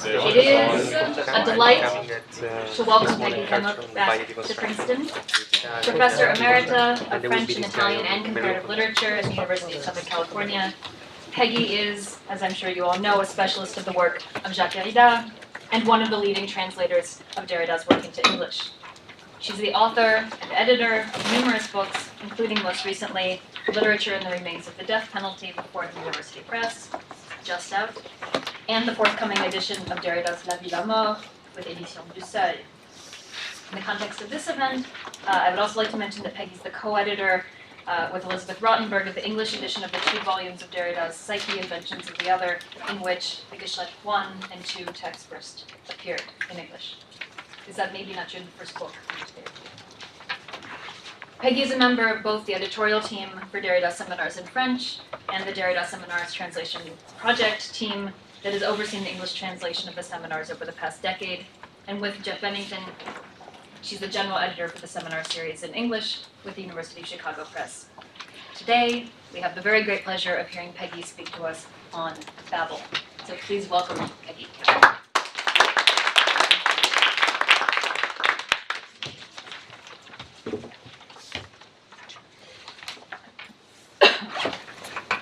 It is a delight to welcome Peggy Kamuf back to Princeton. Professor Emerita of French and Italian and Comparative Literature at the University of Southern California. Peggy is, as I'm sure you all know, a specialist of the work of Jacques Derrida and one of the leading translators of Derrida's work into English. She's the author and editor of numerous books, including most recently, Literature and the Remains of the Death Penalty before the University Press, just out, and the forthcoming edition of Derrida's La Vie, la Mort with Éditions du Seuil. In the context of this event, I would also like to mention that Peggy's the co-editor with Elizabeth Rottenberg of the English edition of the 2 volumes of Derrida's Psyche, Inventions of the Other, in which the Geschlecht I and II texts first appeared in English. Is that maybe not your first book? Peggy is a member of both the editorial team for Derrida Seminars in French and the Derrida Seminars Translation Project team that has overseen the English translation of the seminars over the past decade. And with Jeff Bennington, she's the general editor for the seminar series in English with the University of Chicago Press. Today, we have the very great pleasure of hearing Peggy speak to us on Babel. So please welcome Peggy.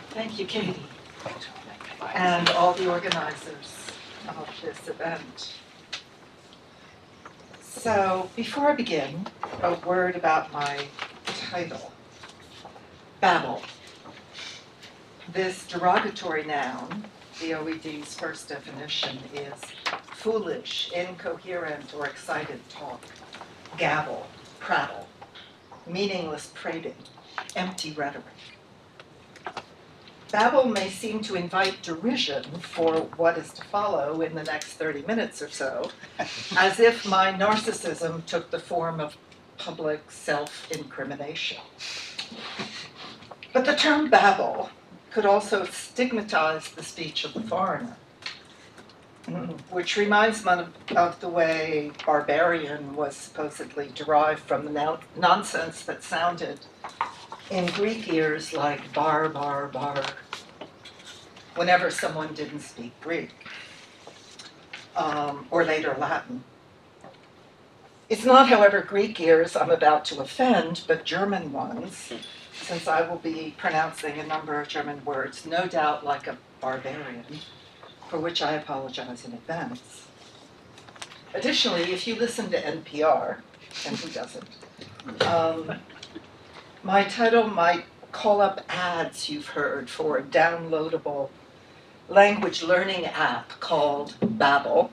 Thank you, Katie, and all the organizers of this event. So, before I begin, a word about my title, Babble. This derogatory noun, the OED's first definition, is foolish, incoherent, or excited talk, gabble, prattle, meaningless prating, empty rhetoric. Babel may seem to invite derision for what is to follow in the next 30 minutes or so, as if my narcissism took the form of public self-incrimination. But the term Babel could also stigmatize the speech of the foreigner, which reminds one of the way barbarian was supposedly derived from the nonsense that sounded in Greek ears like bar, bar, bar, whenever someone didn't speak Greek, or later Latin. It's not, however, Greek ears I'm about to offend, but German ones, since I will be pronouncing a number of German words, no doubt like a barbarian, for which I apologize in advance. Additionally, if you listen to NPR, and who doesn't, my title might call up ads you've heard for a downloadable language learning app called Babble,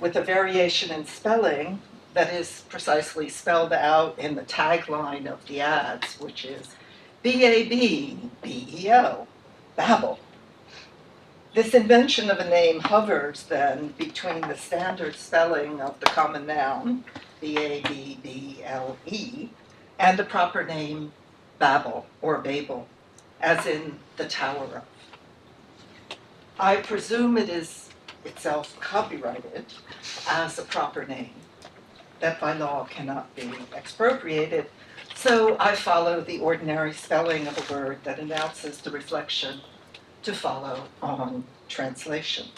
with a variation in spelling that is precisely spelled out in the tagline of the ads, which is B-A-B-B-E-O, Babble. This invention of a name hovers then between the standard spelling of the common noun, B-A-B-B-L-E, and the proper name Babel or Babel, as in the Tower of. I presume it is itself copyrighted as a proper name that by law cannot be expropriated, so I follow the ordinary spelling of a word that announces the reflection to follow on translation.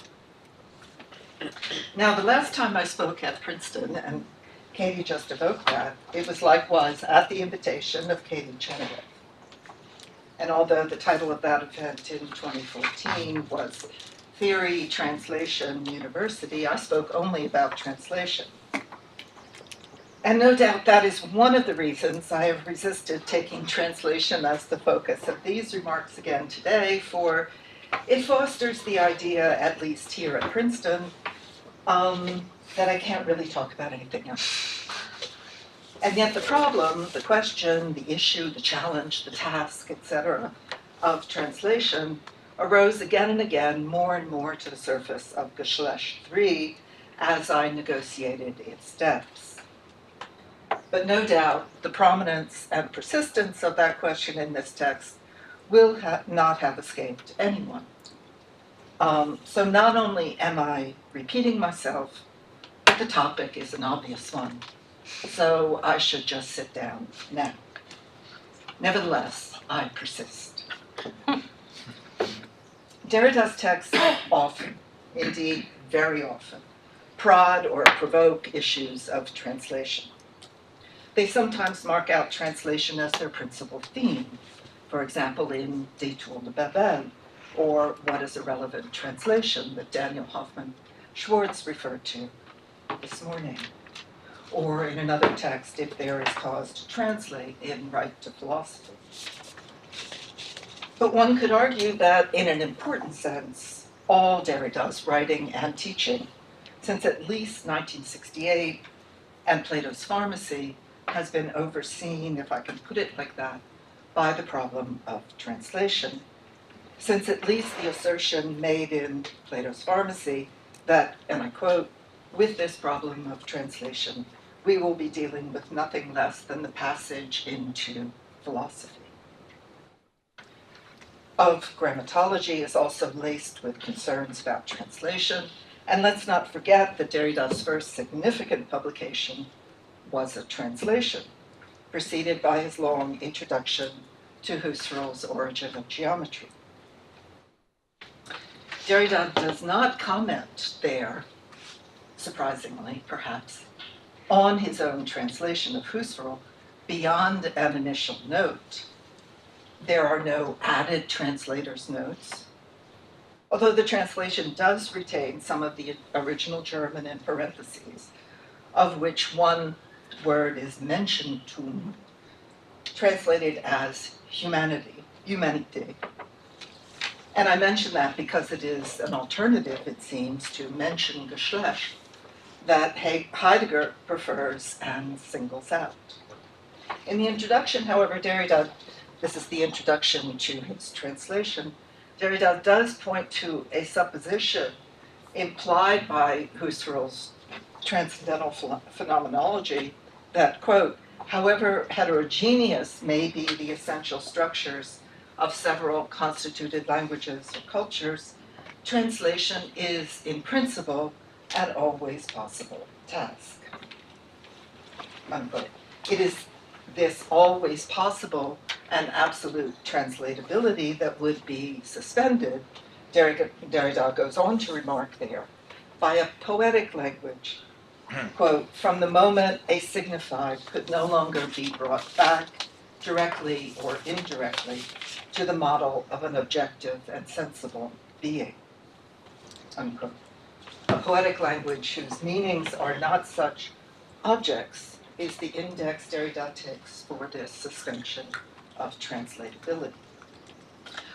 Now, the last time I spoke at Princeton, and Katie just evoked that, it was likewise at the invitation of Katie Chenoweth. And although the title of that event in 2014 was Theory, Translation, University, I spoke only about translation. And no doubt that is one of the reasons I have resisted taking translation as the focus of these remarks again today, for it fosters the idea, at least here at Princeton, that I can't really talk about anything else. And yet the problem, the question, the issue, the challenge, the task, etc., of translation arose again and again, more and more to the surface of Geschlecht III as I negotiated its depths. But no doubt the prominence and persistence of that question in this text will not have escaped anyone. So not only am I repeating myself, but the topic is an obvious one. So I should just sit down now. Nevertheless, I persist. Derrida's texts often, indeed very often, prod or provoke issues of translation. They sometimes mark out translation as their principal theme, for example, in Détour de Babel, or What is a Relevant Translation that Daniel Hoffman Schwartz referred to this morning, or in another text, If There is Cause to Translate, in Right to Philosophy. But one could argue that, in an important sense, all Derrida's writing and teaching, since at least 1968 and Plato's Pharmacy, has been overseen, if I can put it like that, by the problem of translation, since at least the assertion made in Plato's Pharmacy that, and I quote, with this problem of translation, we will be dealing with nothing less than the passage into philosophy. Of grammatology is also laced with concerns about translation, and let's not forget that Derrida's first significant publication was a translation, preceded by his long introduction to Husserl's Origin of Geometry. Derrida does not comment there, surprisingly perhaps, on his own translation of Husserl beyond an initial note. There are no added translator's notes, although the translation does retain some of the original German in parentheses, of which one word is Menschentum, translated as humanity. And I mention that because it is an alternative, it seems, to Menschen Geschlecht that Heidegger prefers and singles out. In the introduction, however, Derrida, this is the introduction to his translation, Derrida does point to a supposition implied by Husserl's transcendental phenomenology that, quote, however heterogeneous may be the essential structures of several constituted languages or cultures, translation is, in principle, an always possible task. Unquote. It is this always possible and absolute translatability that would be suspended, Derrida goes on to remark there, by a poetic language. Quote, from the moment a signified could no longer be brought back directly or indirectly to the model of an objective and sensible being. Unquote. A poetic language whose meanings are not such objects is the index Derrida takes for this suspension of translatability.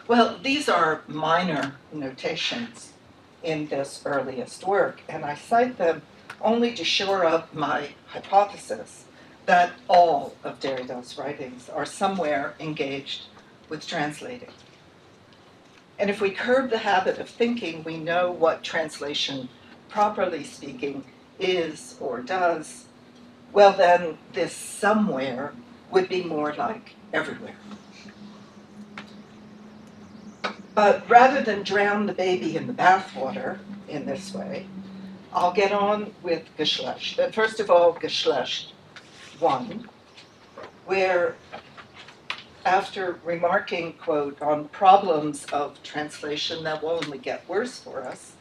Well, these are minor notations in this earliest work, and I cite them only to shore up my hypothesis that all of Derrida's writings are somewhere engaged with translating. And if we curb the habit of thinking we know what translation, properly speaking, is or does, well then this somewhere would be more like everywhere. But rather than drown the baby in the bathwater in this way, I'll get on with Geschlecht. But first of all, Geschlecht 1, where after remarking, quote, on problems of translation that will only get worse for us,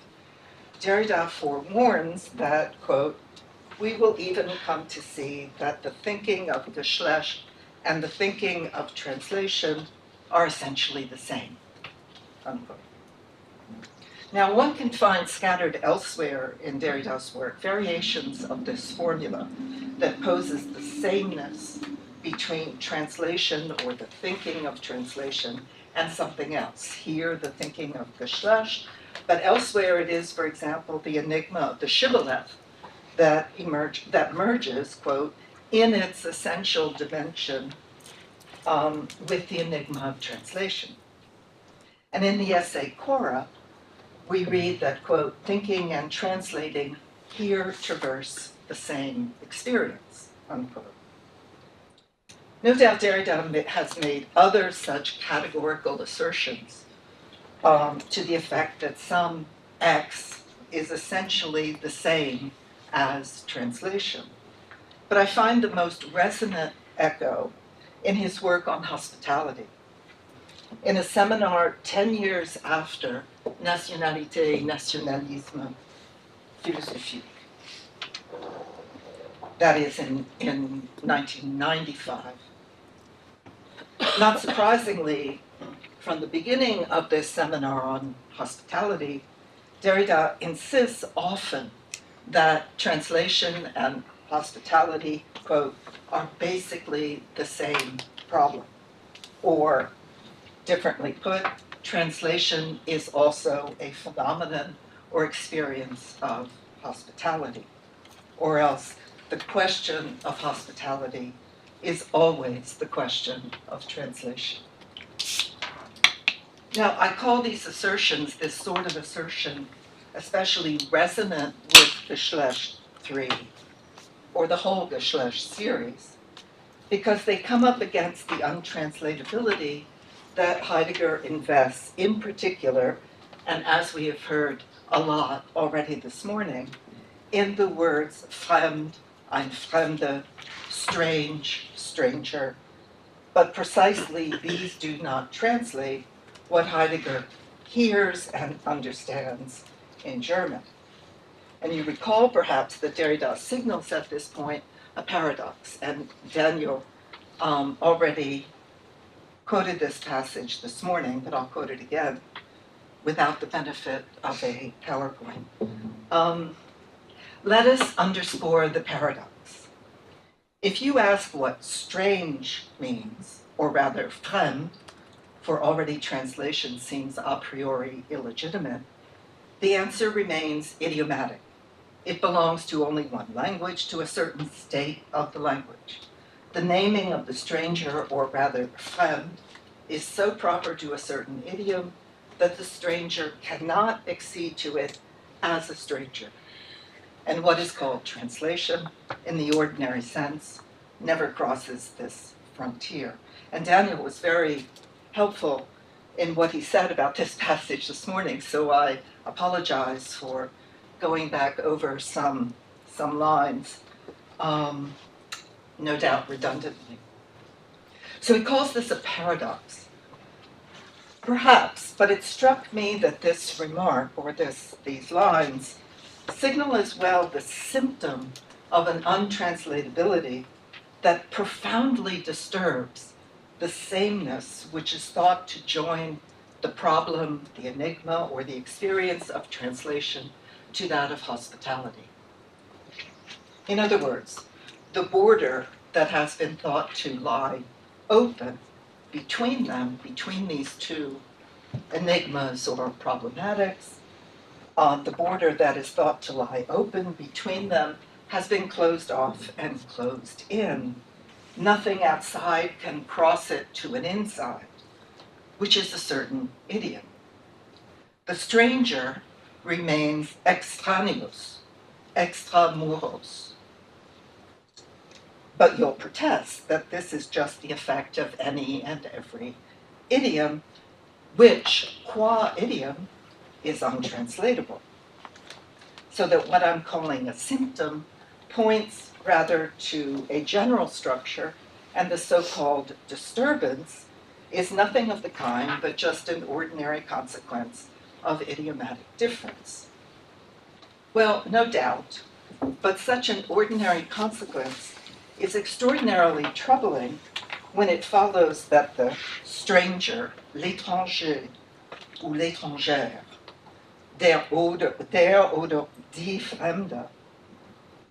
Derrida forewarns that, quote, we will even come to see that the thinking of Geschlecht and the thinking of translation are essentially the same, unquote. Now, one can find scattered elsewhere in Derrida's work variations of this formula that poses the sameness between translation or the thinking of translation and something else. Here, the thinking of Geschlecht, but elsewhere it is, for example, the enigma of the shibboleth that merges, quote, in its essential dimension with the enigma of translation. And in the essay Cora, we read that, quote, thinking and translating here traverse the same experience, unquote. No doubt Derrida has made other such categorical assertions to the effect that some X is essentially the same as translation. But I find the most resonant echo in his work on hospitality. In a seminar 10 years after Nationalité, Nationalism, philosophique. That is in 1995. Not surprisingly, from the beginning of this seminar on hospitality, Derrida insists often that translation and hospitality, quote, are basically the same problem. Or, differently put, translation is also a phenomenon or experience of hospitality. Or else, the question of hospitality is always the question of translation. Now, I call these assertions, this sort of assertion, especially resonant with Geschlecht III, or the whole Geschlecht series, because they come up against the untranslatability that Heidegger invests in particular, and as we have heard a lot already this morning, in the words fremd, ein Fremde, strange, stranger. But precisely these do not translate what Heidegger hears and understands in German. And you recall perhaps that Derrida signals at this point a paradox, and Daniel already quoted this passage this morning, but I'll quote it again without the benefit of a PowerPoint. Let us underscore the paradox. If you ask what strange means, or rather fremd, for already translation seems a priori illegitimate, the answer remains idiomatic. It belongs to only one language, to a certain state of the language. The naming of the stranger, or rather fremd, is so proper to a certain idiom that the stranger cannot accede to it as a stranger. And what is called translation, in the ordinary sense, never crosses this frontier. And Daniel was very helpful in what he said about this passage this morning, so I apologize for going back over some lines, no doubt redundantly. So he calls this a paradox. Perhaps, but it struck me that this remark, or these lines, signal as well the symptom of an untranslatability that profoundly disturbs the sameness which is thought to join the problem, the enigma, or the experience of translation to that of hospitality. In other words, the border that has been thought to lie open between them, between these two enigmas or problematics, the border that is thought to lie open between them has been closed off and closed in. Nothing outside can cross it to an inside, which is a certain idiom. The stranger remains extraneous, extramuros. But you'll protest that this is just the effect of any and every idiom, which, qua idiom, is untranslatable. So that what I'm calling a symptom points rather to a general structure, and the so-called disturbance is nothing of the kind, but just an ordinary consequence of idiomatic difference. Well, no doubt, but such an ordinary consequence is extraordinarily troubling when it follows that the stranger, l'étranger, ou l'étrangère, der oder die Fremde,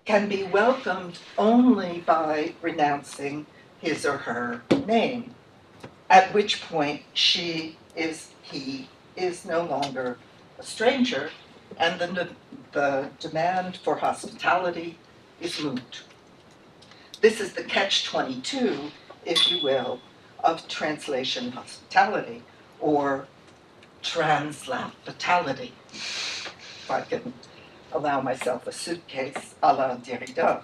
can be welcomed only by renouncing his or her name, at which point he is no longer a stranger, and the demand for hospitality is moot. This is the catch-22, if you will, of translation hospitality, or translapitality, if I can allow myself a suitcase a la Derrida.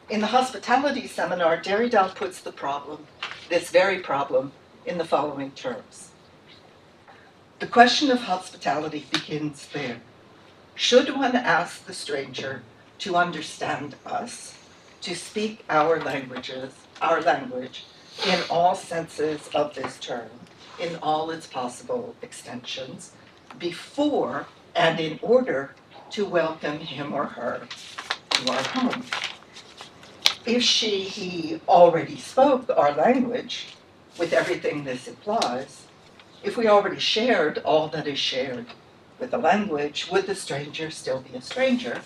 In the hospitality seminar, Derrida puts the problem, this very problem, in the following terms. The question of hospitality begins there. Should one ask the stranger to understand us, to speak our language, in all senses of this term, in all its possible extensions, before and in order to welcome him or her to our home. If she, he already spoke our language, with everything this implies, if we already shared all that is shared with the language, would the stranger still be a stranger?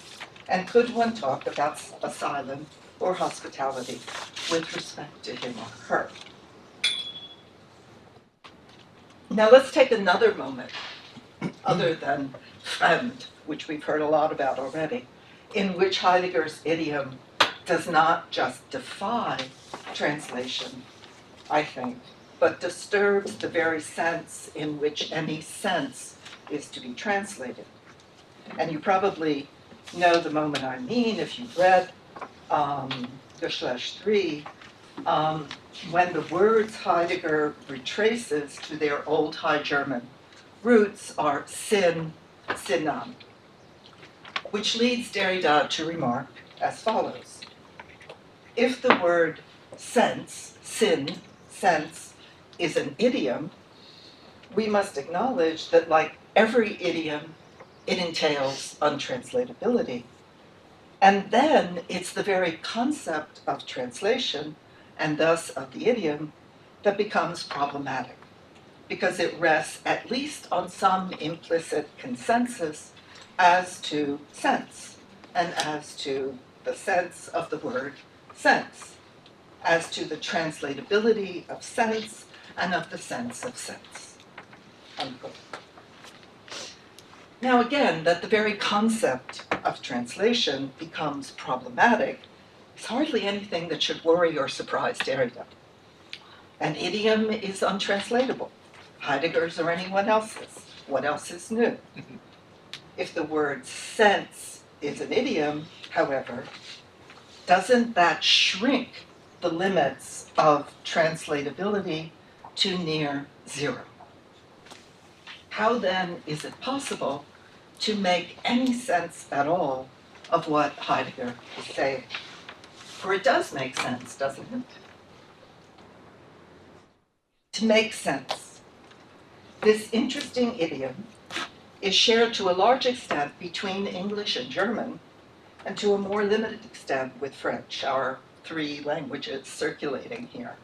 And could one talk about asylum or hospitality with respect to him or her? Now let's take another moment, other than fremd, which we've heard a lot about already, in which Heidegger's idiom does not just defy translation, I think, but disturbs the very sense in which any sense is to be translated. And you probably know the moment I mean if you've read Geschlecht III, when the words Heidegger retraces to their Old High German roots are sin, sinan, which leads Derrida to remark as follows. If the word sense, sin, sense, is an idiom, we must acknowledge that, like every idiom, it entails untranslatability. And then it's the very concept of translation, and thus of the idiom, that becomes problematic, because it rests at least on some implicit consensus as to sense, and as to the sense of the word sense, as to the translatability of sense and of the sense of sense. Unquote. Now again, that the very concept of translation becomes problematic is hardly anything that should worry or surprise Derrida. An idiom is untranslatable, Heidegger's or anyone else's. What else is new? If the word sense is an idiom, however, doesn't that shrink the limits of translatability to near zero? How then is it possible to make any sense at all of what Heidegger is saying? For it does make sense, doesn't it? To make sense, this interesting idiom is shared to a large extent between English and German, and to a more limited extent with French, our three languages circulating here.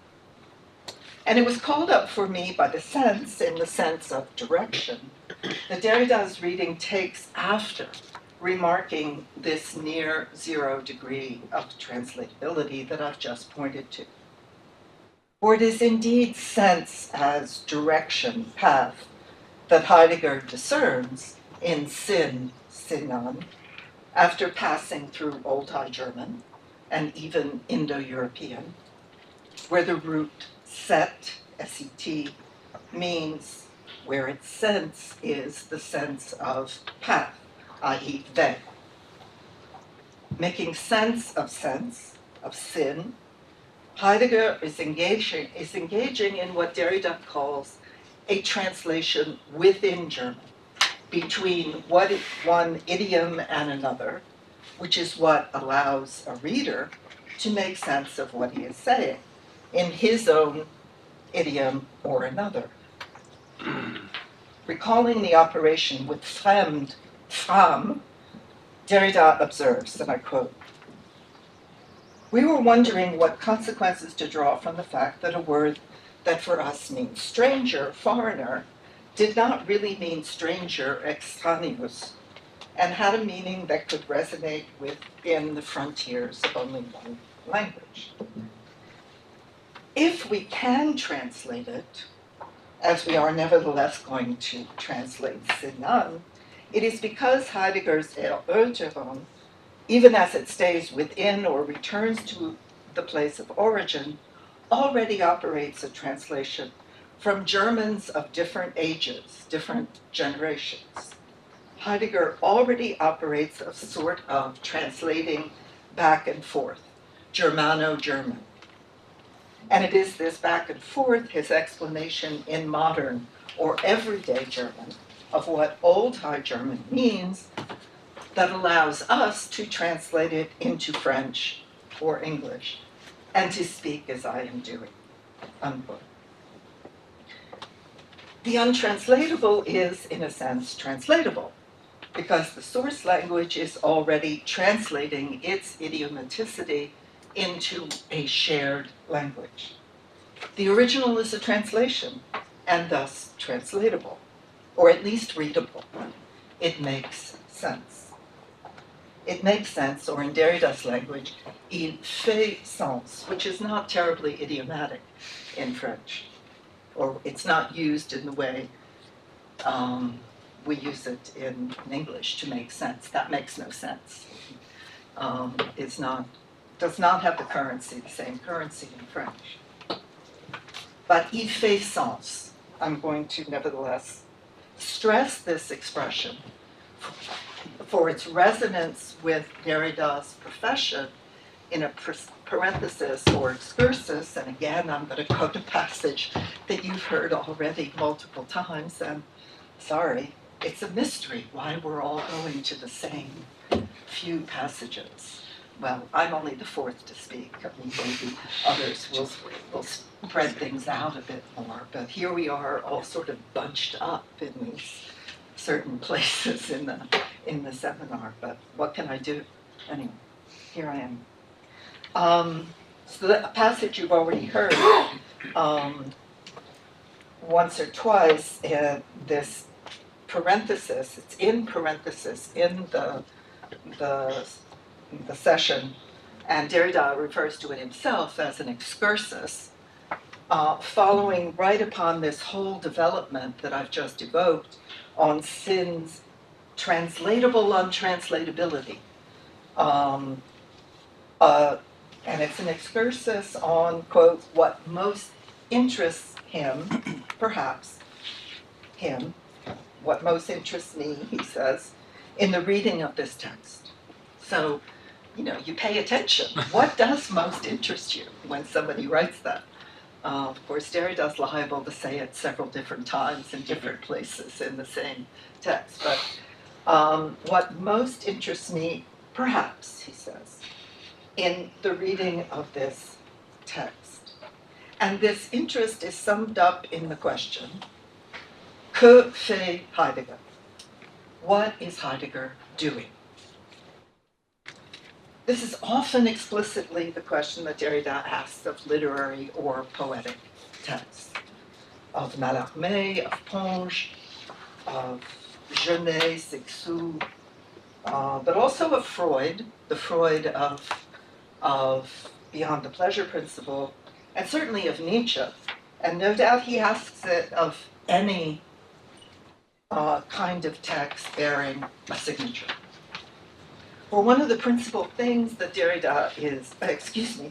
And it was called up for me by the sense, in the sense of direction, that Derrida's reading takes after remarking this near zero degree of translatability that I've just pointed to. For it is indeed sense as direction, path, that Heidegger discerns in sin, sinan, after passing through Old High German and even Indo-European, where the root set, S-E-T, means where its sense is the sense of path, i.e. weg. Making sense, of sin, Heidegger is engaging in what Derrida calls a translation within German, between one idiom and another, which is what allows a reader to make sense of what he is saying in his own idiom or another. Recalling the operation with fremd, fram, Derrida observes, and I quote, "We were wondering what consequences to draw from the fact that a word that for us means stranger, foreigner, did not really mean stranger, extraneous, and had a meaning that could resonate within the frontiers of only one language. If we can translate it, as we are nevertheless going to translate Sinan, it is because Heidegger's Erörterung, even as it stays within or returns to the place of origin, already operates a translation from Germans of different ages, different generations. Heidegger already operates a sort of translating back and forth, Germano-German. And it is this back and forth, his explanation in modern or everyday German of what Old High German means, that allows us to translate it into French or English and to speak as I am doing." Unquote. The untranslatable is, in a sense, translatable. because the source language is already translating its idiomaticity into a shared language. The original is a translation, and thus translatable, or at least readable. It makes sense. It makes sense, or in Derrida's language, il fait sens, which is not terribly idiomatic in French, or it's not used in the way we use it in English to make sense. That makes no sense. Does not have the same currency in French. But il fait sens. I'm going to nevertheless stress this expression for its resonance with Derrida's profession in a parenthesis or excursus, and again, I'm going to quote a passage that you've heard already multiple times, and sorry, it's a mystery why we're all going to the same few passages. Well, I'm only the fourth to speak. I mean, maybe others will spread things out a bit more, but here we are all sort of bunched up in these certain places in the seminar, but what can I do? Anyway, here I am. So the passage you've already heard once or twice, this parenthesis, it's in parenthesis in the session, and Derrida refers to it himself as an excursus, following right upon this whole development that I've just evoked on sin's translatable untranslatability. And it's an excursus on, quote, what most interests him, perhaps him, what most interests me, he says, in the reading of this text. So, you pay attention. What does most interest you when somebody writes that? Of course, Derrida's liable to say it several different times in different places in the same text. But what most interests me, perhaps, he says, in the reading of this text. And this interest is summed up in the question, que fait Heidegger? What is Heidegger doing? This is often explicitly the question that Derrida asks of literary or poetic texts, of Mallarmé, of Ponge, of Genet, Sixou, but also of Freud, the Freud of Beyond the Pleasure Principle, and certainly of Nietzsche. And no doubt he asks it of any kind of text bearing a signature. For one of the principal things that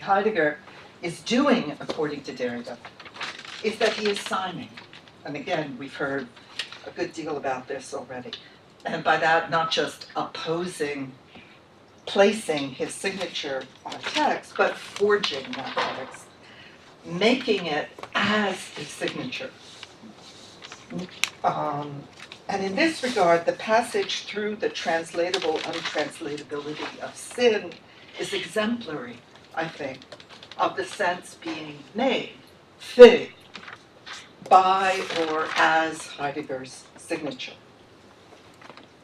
Heidegger is doing, according to Derrida, is that he is signing. And again, we've heard a good deal about this already. And by that, not just placing his signature on a text, but forging that text, making it as a signature. And in this regard, the passage through the translatable untranslatability of sin is exemplary, I think, of the sense being made, fait, by or as Heidegger's signature.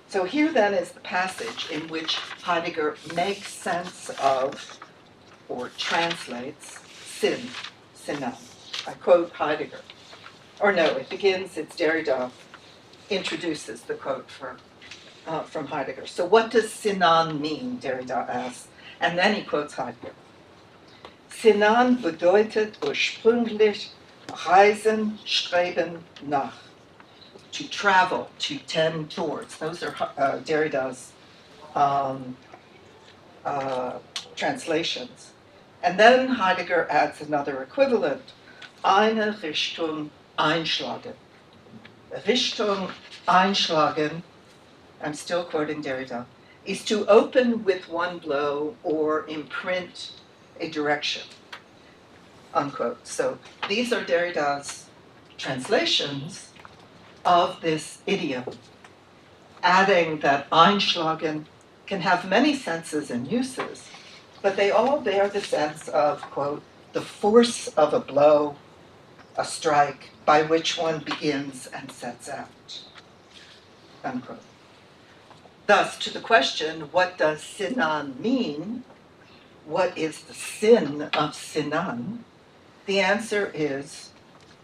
So here then is the passage in which Heidegger makes sense of, or translates, sinan. I quote Heidegger. Or no, it begins, it's Derrida introduces the quote from Heidegger. So what does sinan mean, Derrida asks. And then he quotes Heidegger. Sinan bedeutet ursprünglich reisen, streben nach. To travel, to tend towards. Those are Derrida's translations. And then Heidegger adds another equivalent, eine Richtung einschlagen. Richtung einschlagen, I'm still quoting Derrida, is to open with one blow or imprint a direction, unquote. So these are Derrida's translations of this idiom, adding that einschlagen can have many senses and uses, but they all bear the sense of, quote, the force of a blow, a strike, by which one begins and sets out, unquote. Thus, to the question, what does Sinan mean? What is the sin of Sinan? The answer is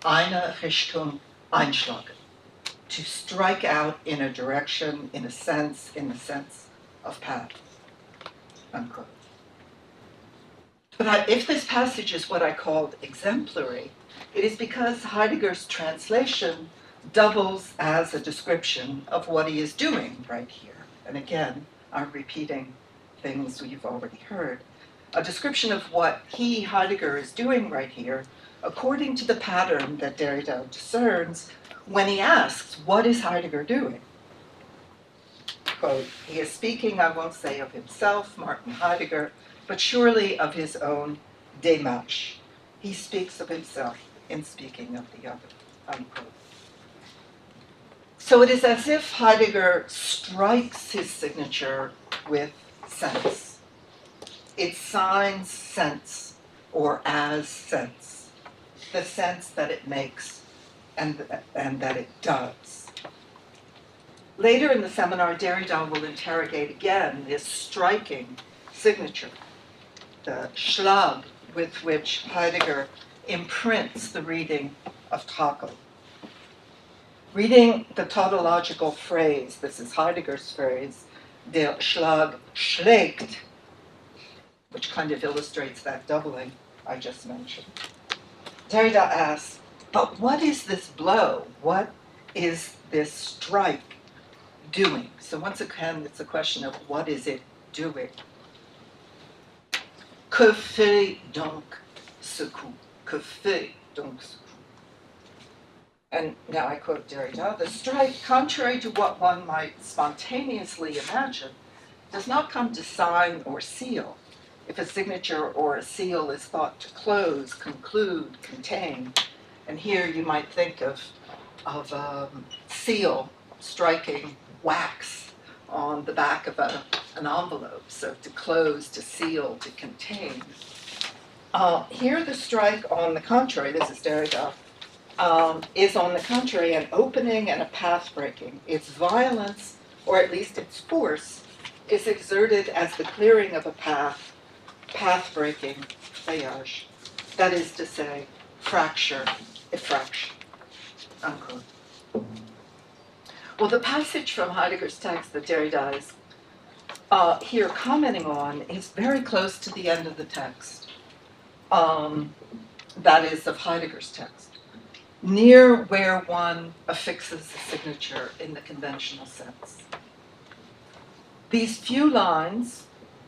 eine Richtung einschlagen, to strike out in a direction, in the sense of path, unquote. But if this passage is what I called exemplary, it is because Heidegger's translation doubles as a description of what he is doing right here. And again, I'm repeating things you've already heard. A description of what Heidegger, is doing right here, according to the pattern that Derrida discerns when he asks, what is Heidegger doing? Quote, he is speaking, I won't say of himself, Martin Heidegger, but surely of his own démarche. He speaks of himself in speaking of the other, unquote. So it is as if Heidegger strikes his signature with sense. It signs sense, or as sense, the sense that it makes and that it does. Later in the seminar, Derrida will interrogate again this striking signature, the Schlag with which Heidegger imprints the reading of Trakl. Reading the tautological phrase, this is Heidegger's phrase, der Schlag schlägt, which kind of illustrates that doubling I just mentioned. Derrida asks, but what is this blow? What is this strike doing? So once again, it's a question of what is it doing? Que fait donc ce coup? Que fait donc ce coup? And now I quote Derrida, the strike, contrary to what one might spontaneously imagine, does not come to sign or seal. If a signature or a seal is thought to close, conclude, contain, and here you might think of seal striking wax on the back of an envelope, so to close, to seal, to contain. Here the strike, on the contrary, this is Derrida, is on the contrary an opening and a path breaking. Its violence, or at least its force, is exerted as the clearing of a path breaking, frayage, that is to say, fracture, effraction, unquote. Well, the passage from Heidegger's text that Derrida is here commenting on is very close to the end of the text, that is, of Heidegger's text, near where one affixes the signature in the conventional sense. These few lines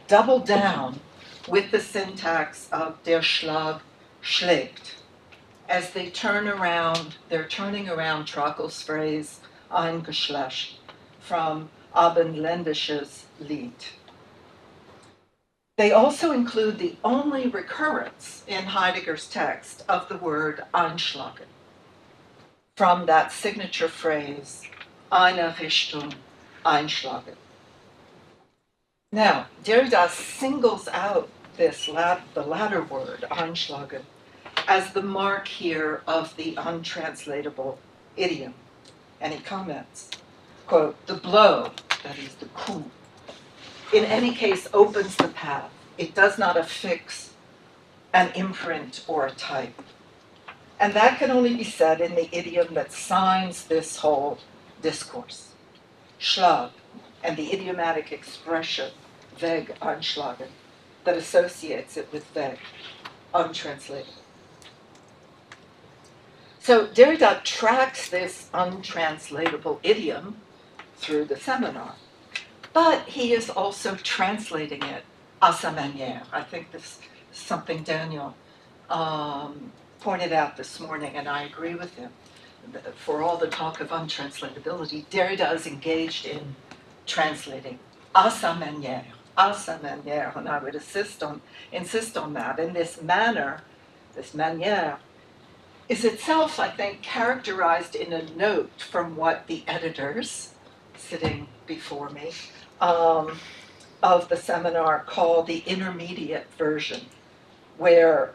double down with the syntax of der Schlag schlägt, as they turn around, they're turning around Trakel's phrase, ein Geschlecht, from Abendländisches Lied. They also include the only recurrence in Heidegger's text of the word einschlagen, from that signature phrase, eine Richtung einschlagen. Now, Derrida singles out the latter word, einschlagen, as the mark here of the untranslatable idiom. And he comments, quote, the blow, that is the coup, in any case opens the path. It does not affix an imprint or a type. And that can only be said in the idiom that signs this whole discourse, Schlag, and the idiomatic expression, weg anschlagen, that associates it with weg, untranslatable. So Derrida tracks this untranslatable idiom through the seminar, but he is also translating it à sa manière. I think this is something Daniel pointed out this morning, and I agree with him. For all the talk of untranslatability, Derrida is engaged in translating à sa manière, and I would insist on that. And this manner, this manière, is itself, I think, characterized in a note from what the editors sitting before me of the seminar call the intermediate version, where,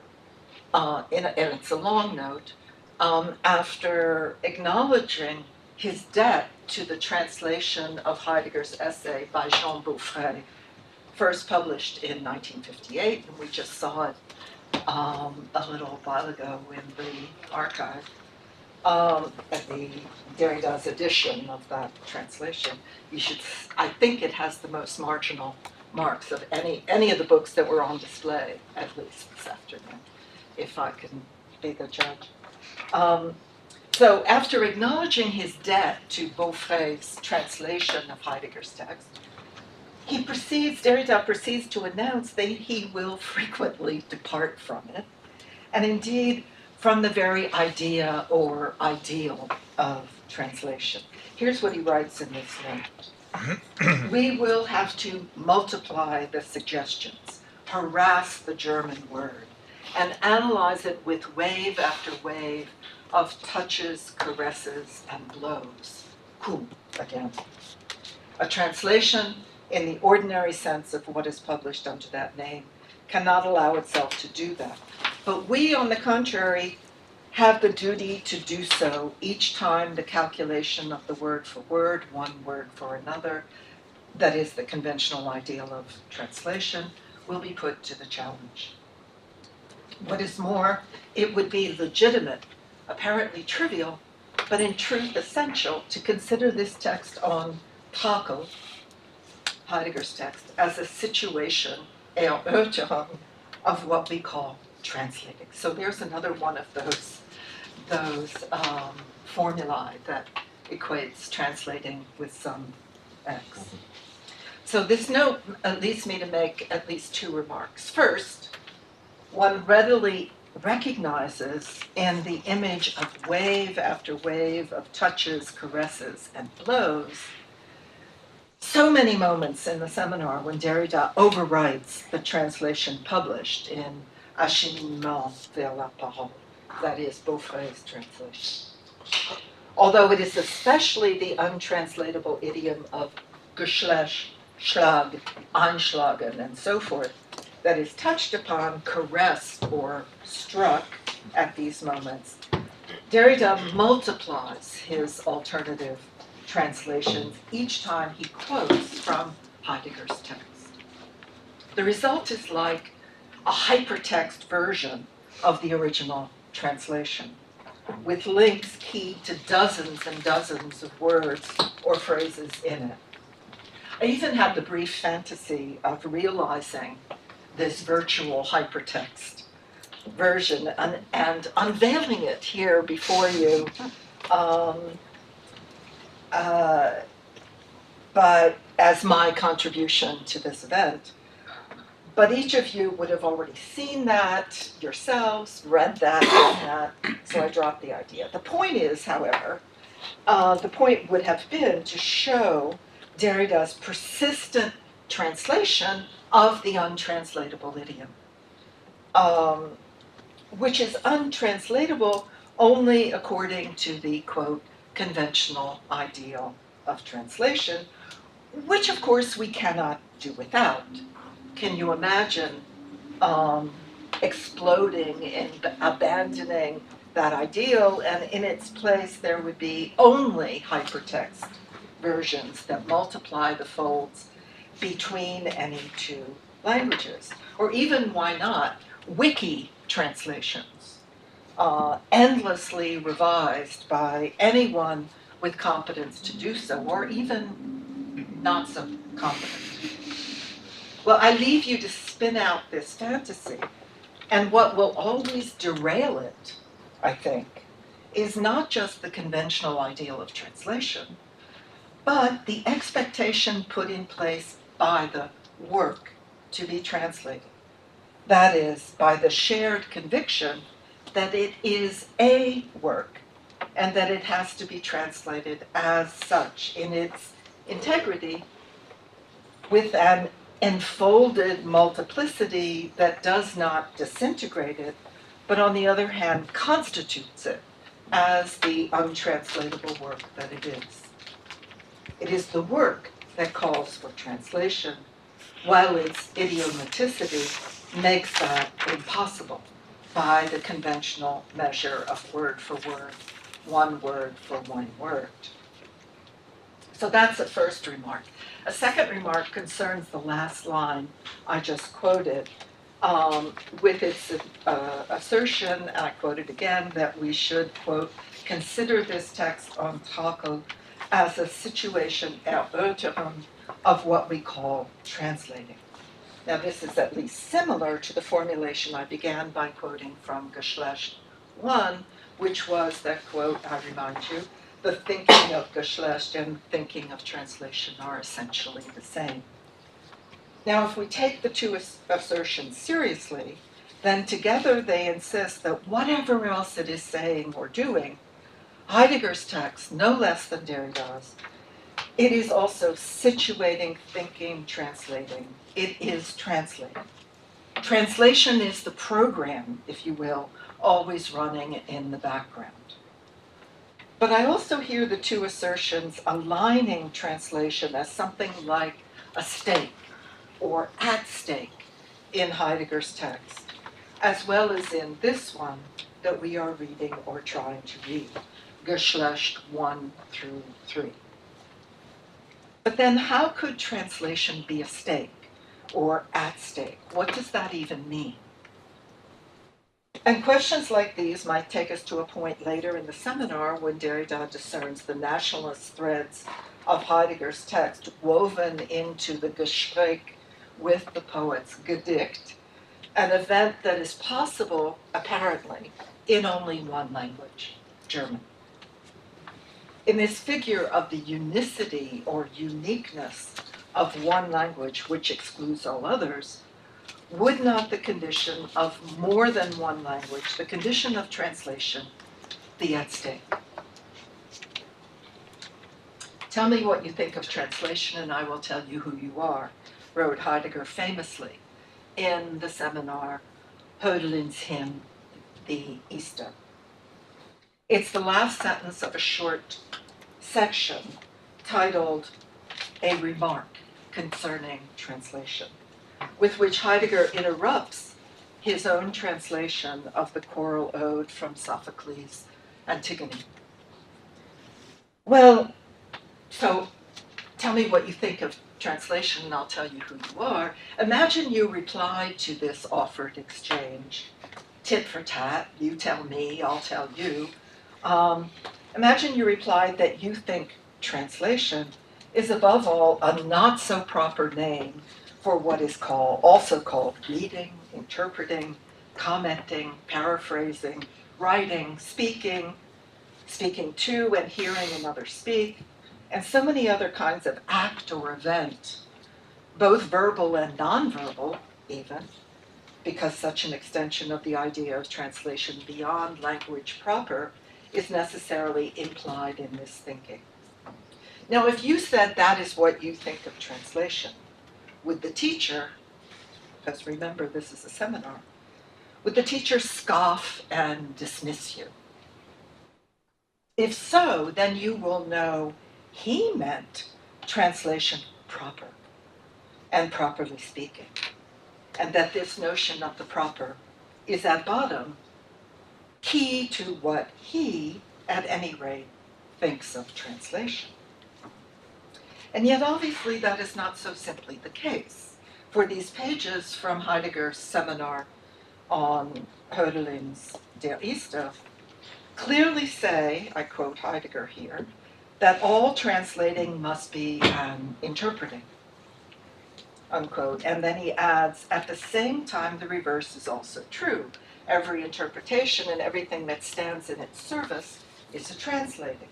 and it's a long note, after acknowledging his debt to the translation of Heidegger's essay by Jean Beaufret, first published in 1958, and we just saw it a little while ago in the archive, at the Derrida's edition of that translation. I think it has the most marginal marks of any of the books that were on display, at least this afternoon, if I can be the judge. So after acknowledging his debt to Beaufret's translation of Heidegger's text, Derrida proceeds to announce that he will frequently depart from it, and indeed from the very idea or ideal of translation. Here's what he writes in this note. We will have to multiply the suggestions, harass the German word, and analyze it with wave after wave of touches, caresses, and blows. Coup, again. A translation, in the ordinary sense of what is published under that name, cannot allow itself to do that. But we, on the contrary, have the duty to do so each time the calculation of the word for word, one word for another, that is the conventional ideal of translation, will be put to the challenge. What is more, it would be legitimate, apparently trivial, but in truth essential, to consider this text on Babel, Heidegger's text, as a situation, of what we call translating. So there's another one of those formulae that equates translating with some X. So this note leads me to make at least two remarks. First, one readily recognizes in the image of wave after wave of touches, caresses, and blows, so many moments in the seminar when Derrida overwrites the translation published in Acheminement vers la parole, that is Beaufret's translation. Although it is especially the untranslatable idiom of Geschlecht, Schlag, Einschlagen, and so forth that is touched upon, caressed, or struck at these moments, Derrida multiplies his alternative translations each time he quotes from Heidegger's text. The result is like a hypertext version of the original translation, with links keyed to dozens and dozens of words or phrases in it. I even had the brief fantasy of realizing this virtual hypertext version and unveiling it here before you, but as my contribution to this event. But each of you would have already seen that yourselves, read that, so I dropped the idea. The point is, however, the point would have been to show Derrida's persistent translation of the untranslatable idiom, which is untranslatable only according to the, quote, conventional ideal of translation, which of course we cannot do without. Can you imagine exploding and abandoning that ideal, and in its place there would be only hypertext versions that multiply the folds between any two languages? Or even, why not, wiki translations, endlessly revised by anyone with competence to do so, or even not so competent. Well, I leave you to spin out this fantasy, and what will always derail it, I think, is not just the conventional ideal of translation, but the expectation put in place by the work to be translated. That is, by the shared conviction that it is a work and that it has to be translated as such in its integrity, with an enfolded multiplicity that does not disintegrate it, but on the other hand constitutes it as the untranslatable work that it is. It is the work that calls for translation, while its idiomaticity makes that impossible by the conventional measure of word for word, one word for one word. So that's a first remark. A second remark concerns the last line I just quoted, with its assertion, and I quote it again, that we should, quote, consider this text on Taco as a situation erörterung of what we call translating. Now this is at least similar to the formulation I began by quoting from Geschlecht I, which was that, quote, I remind you, the thinking of Geschlecht and thinking of translation are essentially the same. Now, if we take the two assertions seriously, then together they insist that whatever else it is saying or doing, Heidegger's text, no less than Derrida's, it is also situating, thinking, translating. It is translating. Translation is the program, if you will, always running in the background. But I also hear the two assertions aligning translation as something like a stake or at stake in Heidegger's text, as well as in this one that we are reading or trying to read, Geschlecht 1 through 3. But then how could translation be a stake or at stake? What does that even mean? And questions like these might take us to a point later in the seminar when Derrida discerns the nationalist threads of Heidegger's text woven into the Gespräch with the poet's Gedicht, an event that is possible, apparently, in only one language, German. In this figure of the unicity or uniqueness of one language which excludes all others, would not the condition of more than one language, the condition of translation, be at stake? Tell me what you think of translation and I will tell you who you are, wrote Heidegger famously in the seminar Hölderlin's hymn, the Easter. It's the last sentence of a short section titled A Remark Concerning Translation, with which Heidegger interrupts his own translation of the choral ode from Sophocles' Antigone. Well, so tell me what you think of translation and I'll tell you who you are. Imagine you replied to this offered exchange, tit for tat, you tell me, I'll tell you. Imagine you replied that you think translation is above all a not so proper name for what is also called reading, interpreting, commenting, paraphrasing, writing, speaking to and hearing another speak, and so many other kinds of act or event, both verbal and nonverbal even, because such an extension of the idea of translation beyond language proper is necessarily implied in this thinking. Now, if you said that is what you think of translation, would the teacher, because remember this is a seminar, would the teacher scoff and dismiss you? If so, then you will know he meant translation proper and properly speaking, and that this notion of the proper is at bottom key to what he, at any rate, thinks of translation. And yet, obviously, that is not so simply the case. For these pages from Heidegger's seminar on Hölderlin's Der Easter clearly say, I quote Heidegger here, that all translating must be interpreting, unquote. And then he adds, at the same time, the reverse is also true. Every interpretation and everything that stands in its service is a translating.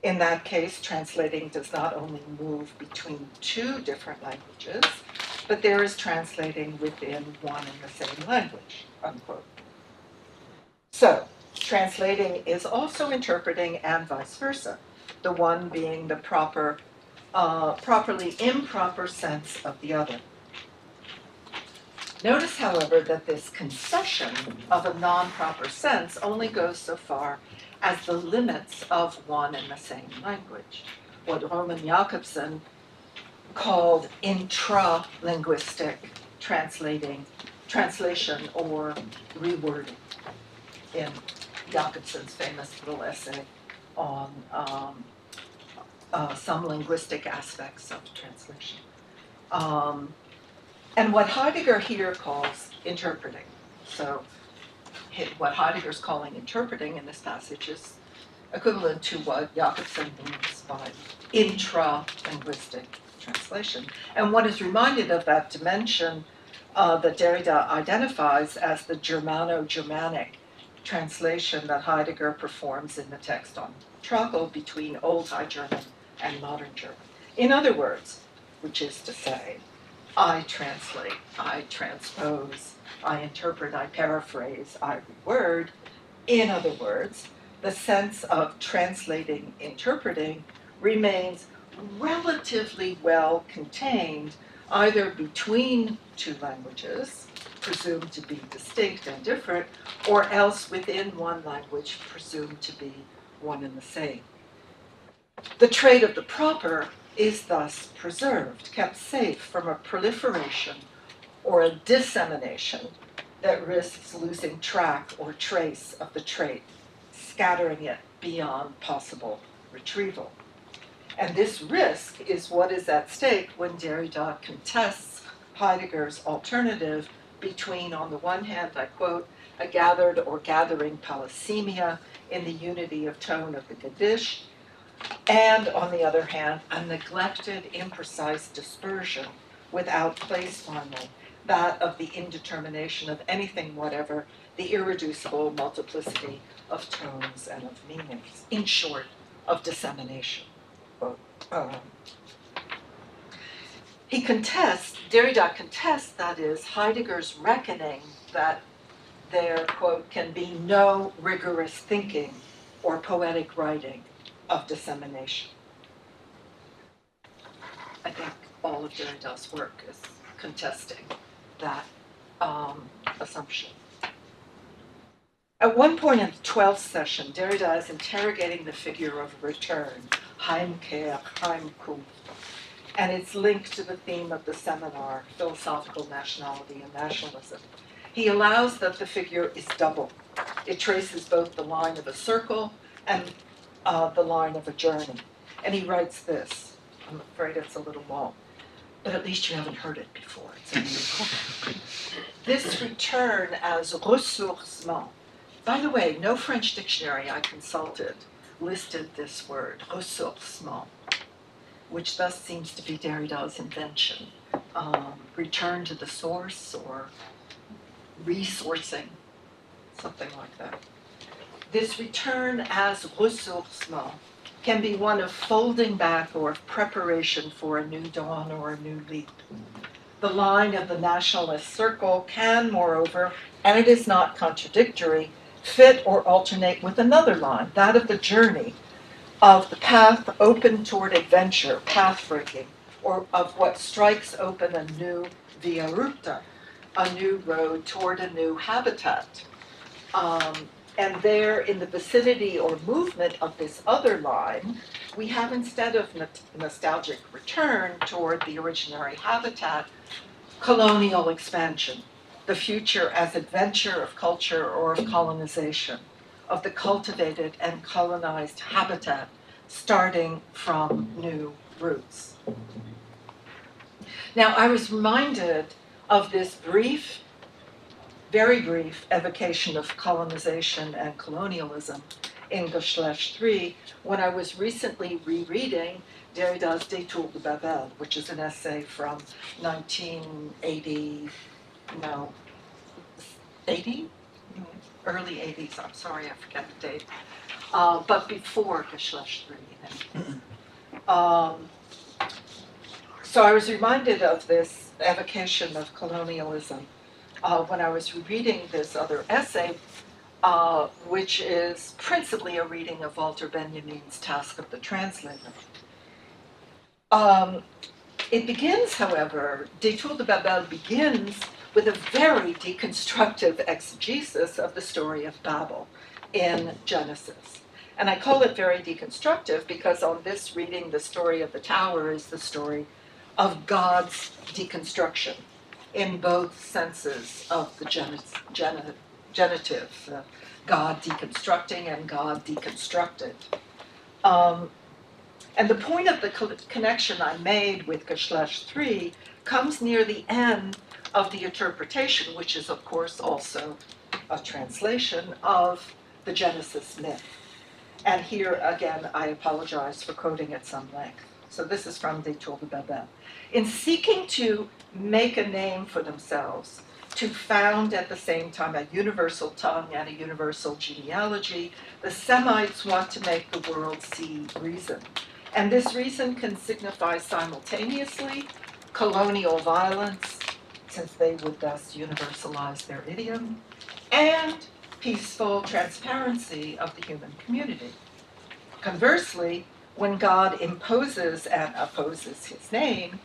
In that case, translating does not only move between two different languages, but there is translating within one and the same language, unquote. So, translating is also interpreting and vice versa, the one being the properly improper sense of the other. Notice, however, that this concession of a non-proper sense only goes so far as the limits of one and the same language, what Roman Jakobson called intra-linguistic translation or rewording in Jakobson's famous little essay on some linguistic aspects of translation. And what Heidegger here calls interpreting. So what Heidegger's calling interpreting in this passage is equivalent to what Jakobson means by intra-linguistic translation. And one is reminded of that dimension that Derrida identifies as the Germano-Germanic translation that Heidegger performs in the text on Trogl between Old High German and Modern German. In other words, which is to say, I translate, I transpose, I interpret, I paraphrase, I reword. In other words, the sense of translating, interpreting remains relatively well contained either between two languages, presumed to be distinct and different, or else within one language presumed to be one and the same. The trait of the proper is thus preserved, kept safe from a proliferation or a dissemination that risks losing track or trace of the trait, scattering it beyond possible retrieval. And this risk is what is at stake when Derrida contests Heidegger's alternative between, on the one hand, I quote, a gathered or gathering polysemia in the unity of tone of the Gedicht, and on the other hand, a neglected, imprecise dispersion without place final, that of the indetermination of anything whatever, the irreducible multiplicity of tones and of meanings, in short, of dissemination. Derrida contests, that is, Heidegger's reckoning that there, quote, can be no rigorous thinking or poetic writing of dissemination. I think all of Derrida's work is contesting that assumption. At one point in the 12th session, Derrida is interrogating the figure of return, Heimkehr, Heimkunft, and it's linked to the theme of the seminar, philosophical nationality and nationalism. He allows that the figure is double. It traces both the line of a circle and the line of a journey. And he writes this. I'm afraid it's a little long, but at least you haven't heard it before. This return as ressourcement. By the way, no French dictionary I consulted listed this word, ressourcement, which thus seems to be Derrida's invention. Return to the source or resourcing, something like that. This return as ressourcement can be one of folding back or of preparation for a new dawn or a new leap. The line of the nationalist circle can, moreover, and it is not contradictory, fit or alternate with another line, that of the journey, of the path open toward adventure, path breaking, or of what strikes open a new via ruta, a new road toward a new habitat. And there, in the vicinity or movement of this other line, we have, instead of nostalgic return toward the originary habitat, colonial expansion, the future as adventure of culture or of colonization, of the cultivated and colonized habitat, starting from new roots. Now, I was reminded of this brief, very brief evocation of colonization and colonialism in Geschlecht III when I was recently rereading Derrida's Détour de Babel, which is an essay from 1980, early 80s, I'm sorry, I forget the date, but before Geschlecht III. So I was reminded of this evocation of colonialism when I was reading this other essay, which is principally a reading of Walter Benjamin's Task of the Translator. It begins, however, Détour de Babel begins with a very deconstructive exegesis of the story of Babel in Genesis. And I call it very deconstructive because on this reading, the story of the tower is the story of God's deconstruction in both senses of the genitive, God deconstructing and God deconstructed. And the point of the connection I made with Geschlecht III comes near the end of the interpretation, which is, of course, also a translation of the Genesis myth. And here, again, I apologize for quoting at some length. So this is from the Tour de Babel. In seeking to make a name for themselves, to found at the same time a universal tongue and a universal genealogy, the Semites want to make the world see reason. And this reason can signify simultaneously colonial violence, since they would thus universalize their idiom, and peaceful transparency of the human community. Conversely, when God imposes and opposes his name,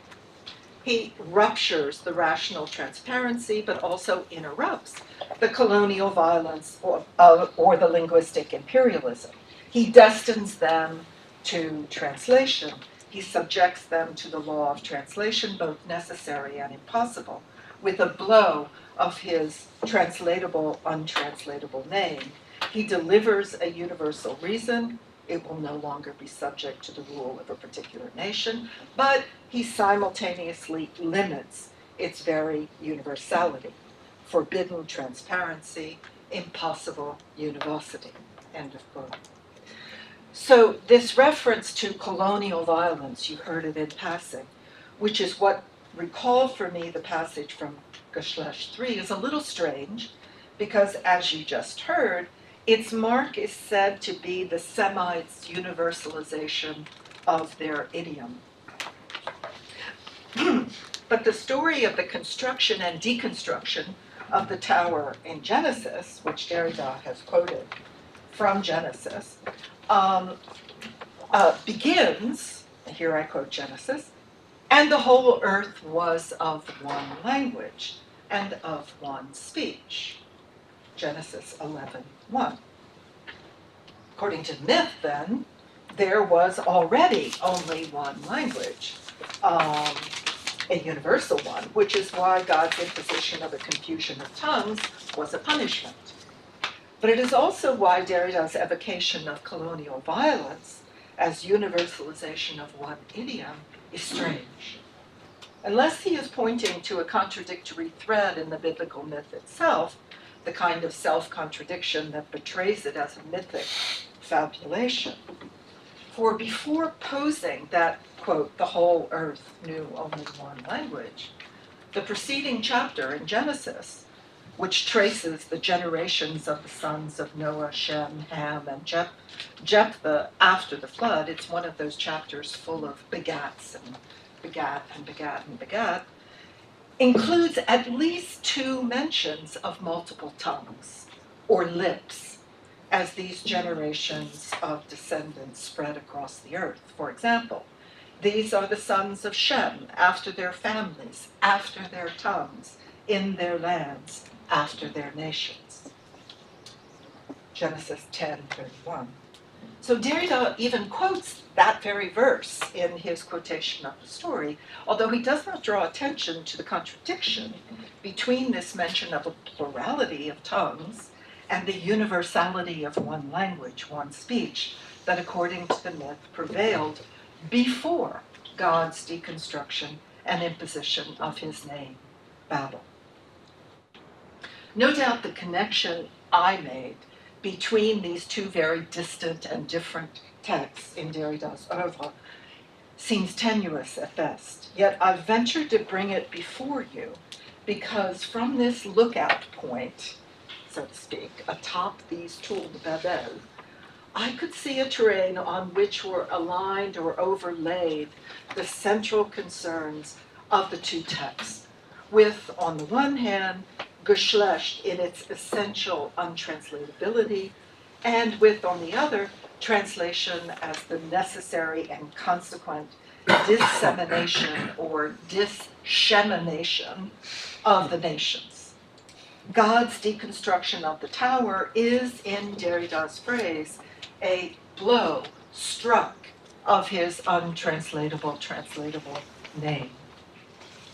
he ruptures the rational transparency, but also interrupts the colonial violence or the linguistic imperialism. He destines them to translation. He subjects them to the law of translation, both necessary and impossible, with a blow of his translatable, untranslatable name. He delivers a universal reason. It will no longer be subject to the rule of a particular nation, but he simultaneously limits its very universality. Forbidden transparency, impossible univocity. End of quote. So this reference to colonial violence, you heard it in passing, which is what recalled for me the passage from Geschlecht III, is a little strange because, as you just heard, its mark is said to be the Semites' universalization of their idiom. But the story of the construction and deconstruction of the tower in Genesis, which Derrida has quoted from Genesis, begins, here I quote Genesis, and the whole earth was of one language and of one speech. Genesis 11:1. According to myth, then, there was already only one language, a universal one, which is why God's imposition of a confusion of tongues was a punishment. But it is also why Derrida's evocation of colonial violence as universalization of one idiom is strange. Unless he is pointing to a contradictory thread in the biblical myth itself, the kind of self-contradiction that betrays it as a mythic fabulation. For before posing that, quote, the whole earth knew only one language, the preceding chapter in Genesis, which traces the generations of the sons of Noah, Shem, Ham, and Jephthah after the flood, it's one of those chapters full of begats and begat and begat and begat, includes at least two mentions of multiple tongues, or lips, as these generations of descendants spread across the earth. For example, these are the sons of Shem, after their families, after their tongues, in their lands, after their nations. Genesis 10:31. So Derrida even quotes that very verse in his quotation of the story, although he does not draw attention to the contradiction between this mention of a plurality of tongues and the universality of one language, one speech, that according to the myth prevailed before God's deconstruction and imposition of his name, Babel. No doubt the connection I made between these two very distant and different texts in Derrida's oeuvre seems tenuous at best. Yet I've ventured to bring it before you because from this lookout point, so to speak, atop these Tours de Babel, I could see a terrain on which were aligned or overlaid the central concerns of the two texts, with, on the one hand, Geschlecht in its essential untranslatability, and with, on the other, translation as the necessary and consequent dissemination or dissemination of the nations. God's deconstruction of the tower is, in Derrida's phrase, a blow struck of his untranslatable, translatable name.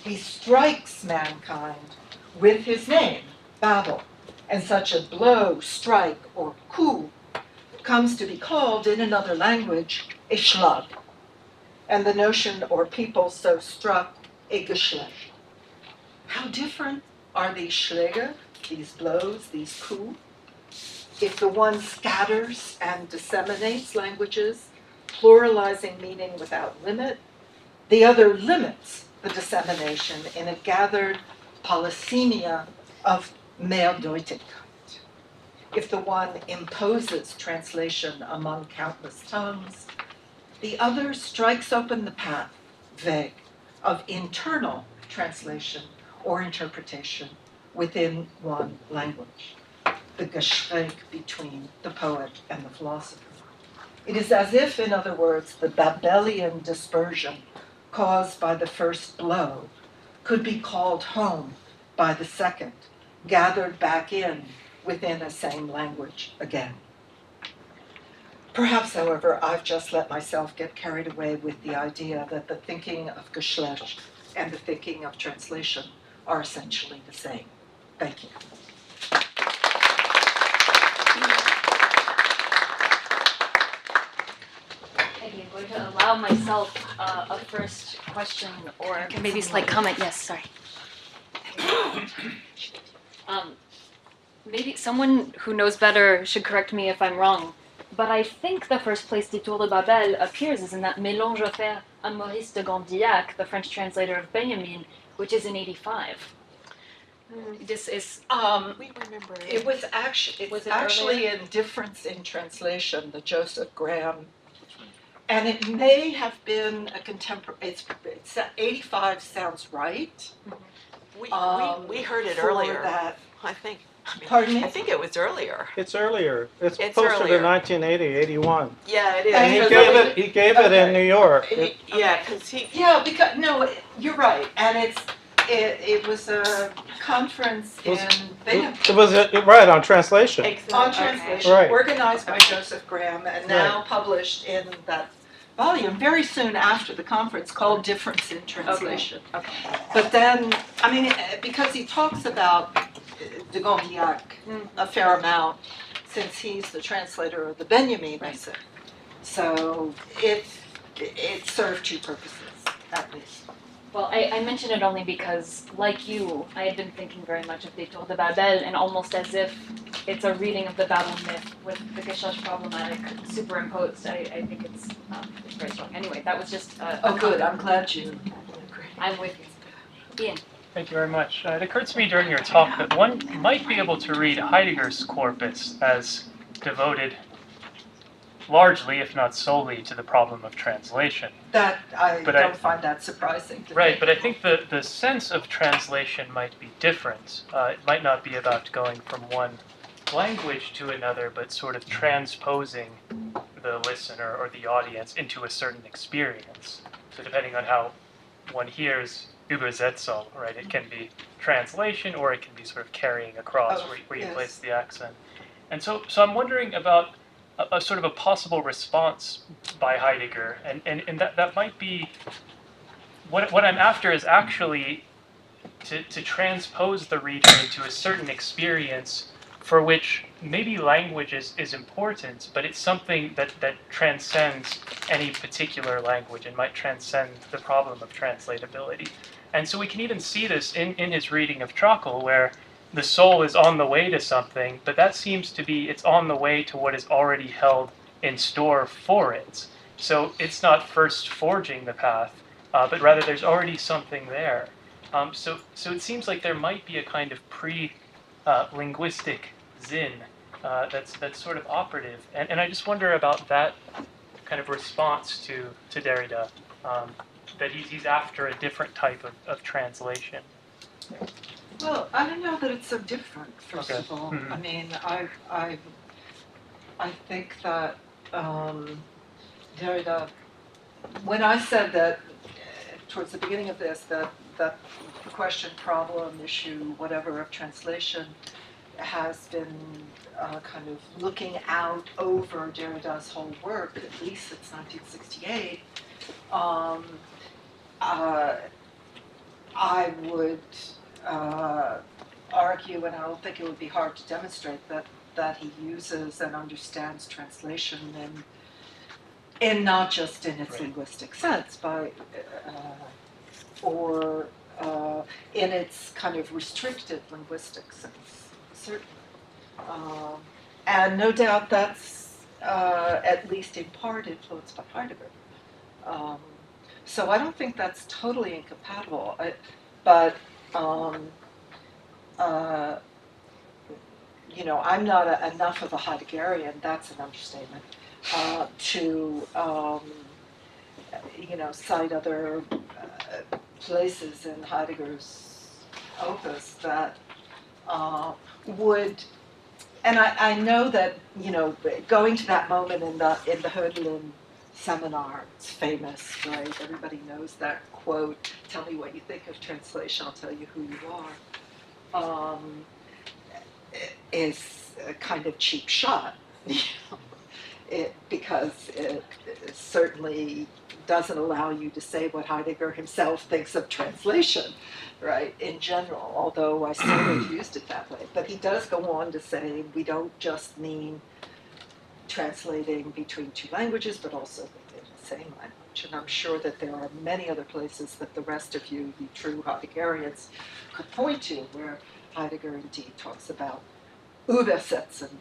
He strikes mankind with his name, Babel, and such a blow, strike, or coup comes to be called in another language a schlag, and the notion or people so struck a Geschlecht. How different are these Schläge, these blows, these coups? If the one scatters and disseminates languages, pluralizing meaning without limit, the other limits the dissemination in a gathered polysemia of Mehrdeutigkeit. If the one imposes translation among countless tongues, the other strikes open the path, vague, of internal translation or interpretation within one language, the Gespräch between the poet and the philosopher. It is as if, in other words, the Babelian dispersion caused by the first blow could be called home by the second, gathered back in within a same language again. Perhaps, however, I've just let myself get carried away with the idea that the thinking of Geschlecht and the thinking of translation are essentially the same. Thank you. Peggy, I'm going to allow myself a first question or maybe slight comment. Yes, sorry. Maybe someone who knows better should correct me if I'm wrong, but I think the first place Détour de Babel appears is in that Mélange offert à Maurice de Gandillac, the French translator of Benjamin, which is in 85. This is... we remember it was actually in Difference in Translation, the Joseph Graham, and it may have been a contemporary. It's 85 sounds right. We heard it for earlier. That. I think. Pardon me? I think it was earlier. It's earlier. It's closer earlier. to 1980, 81. Yeah, it is. And He gave it in New York. Yeah, because he. Yeah, because no, you're right, and it was a conference in It was right on translation. on translation, Right. organized by Joseph Graham, and now published in that volume very soon after the conference, called Difference in Translation. Okay. But then, I mean, because he talks about de Gandillac a fair amount, since he's the translator of the Benjamin essay. So it served two purposes, at least. Well, I mention it only because, like you, I had been thinking very much of Détour de Babel, and almost as if it's a reading of the Babel myth with the Geschlecht problematic superimposed. I think it's very strong. Anyway, that was just Oh, good. I'm glad you agree. I'm with you. Ian. Thank you very much. It occurred to me during your talk that one might be able to read Heidegger's corpus as devoted largely, if not solely, to the problem of translation. That I don't find that surprising. Right, but I think the sense of translation might be different. It might not be about going from one language to another, but sort of transposing the listener or the audience into a certain experience. So depending on how one hears Übersetzung, right, it can be translation or it can be sort of carrying across where you place the accent. And so I'm wondering about a sort of a possible response by Heidegger, and that might be what I'm after is actually to transpose the reader into a certain experience for which maybe language is important, but it's something that transcends any particular language and might transcend the problem of translatability. And so we can even see this in his reading of Trakl, where the soul is on the way to something, but that seems to be, it's on the way to what is already held in store for it. So it's not first forging the path, but rather there's already something there. So it seems like there might be a kind of linguistic zin that's sort of operative. And I just wonder about that kind of response to Derrida, that he's after a different type of translation. Well, I don't know that it's so different, first of all. Mm-hmm. I mean, I think that Derrida, when I said that towards the beginning of this, that the question, problem, issue, whatever of translation has been kind of looking out over Derrida's whole work, at least since 1968, I would argue, and I don't think it would be hard to demonstrate, that he uses and understands translation And not just in its Right. linguistic sense, or in its kind of restricted linguistic sense, certainly. And no doubt that's at least in part influenced by Heidegger. So I don't think that's totally incompatible, but you know, I'm not enough of a Heideggerian, that's an understatement, to you know, cite other places in Heidegger's opus that would, and I know that, you know, going to that moment in the Hölderlin seminar, it's famous, right? Everybody knows that quote, "Tell me what you think of translation, I'll tell you who you are," is a kind of cheap shot, you know, because it certainly doesn't allow you to say what Heidegger himself thinks of translation, right, in general, although I sort of used it that way. But he does go on to say we don't just mean translating between two languages, but also within the same language. And I'm sure that there are many other places that the rest of you, the true Heideggerians, could point to where Heidegger indeed talks about Übersetzen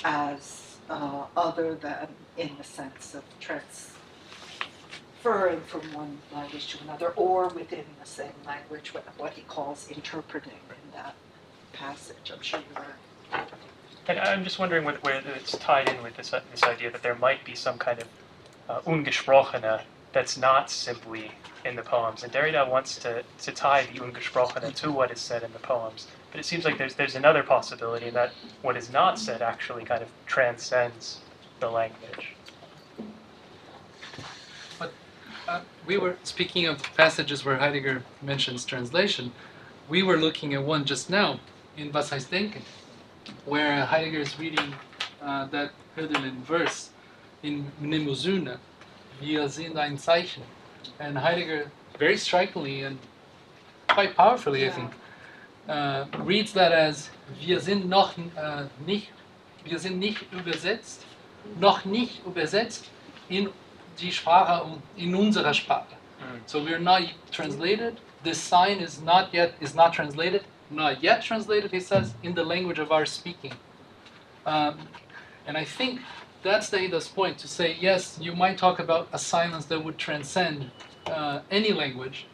as other than in the sense of transferring from one language to another, or within the same language, what he calls interpreting in that passage. I'm sure you're right. And I'm just wondering whether it's tied in with this idea that there might be some kind of ungesprochene that's not simply in the poems. And Derrida wants to tie the ungesprochene to what is said in the poems. But it seems like there's another possibility that what is not said actually kind of transcends the language. But we were speaking of passages where Heidegger mentions translation. We were looking at one just now in Was heißt denken, where Heidegger is reading that Hölderlin verse in Mnemosyne, Wir sind ein Zeichen. And Heidegger, very strikingly and quite powerfully, I think, reads that as wir sind nicht übersetzt, noch nicht übersetzt in die Sprache, in unserer Sprache. So we're not translated. This sign is not translated, not yet translated. He says in the language of our speaking, and I think that's Derrida's point, to say yes, you might talk about a silence that would transcend any language,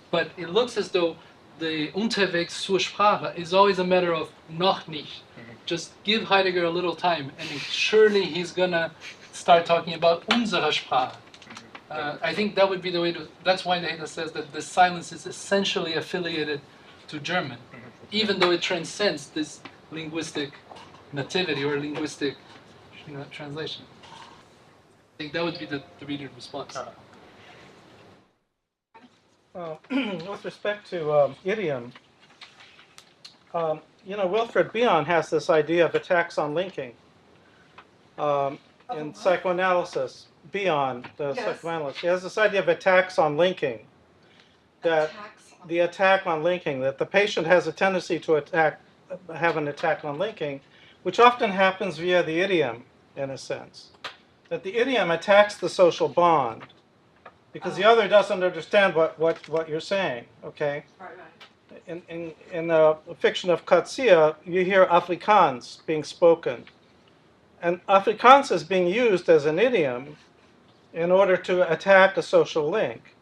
but it looks as though the Unterwegs zur Sprache is always a matter of noch nicht. Just give Heidegger a little time, and surely he's gonna start talking about unsere Sprache. I think that would be the way to. That's why Derrida says that the silence is essentially affiliated to German, even though it transcends this linguistic nativity or linguistic, translation. I think that would be the reader's response. With respect to idiom, Wilfred Bion has this idea of attacks on linking in psychoanalysis. Bion, the psychoanalyst, he has this idea of attacks on linking. That the attack on linking, that the patient has a tendency to have an attack on linking, which often happens via the idiom, in a sense. That the idiom attacks the social bond, because the other doesn't understand what you're saying, okay? Right. In the fiction of Coetzee, you hear Afrikaans being spoken. And Afrikaans is being used as an idiom in order to attack a social link.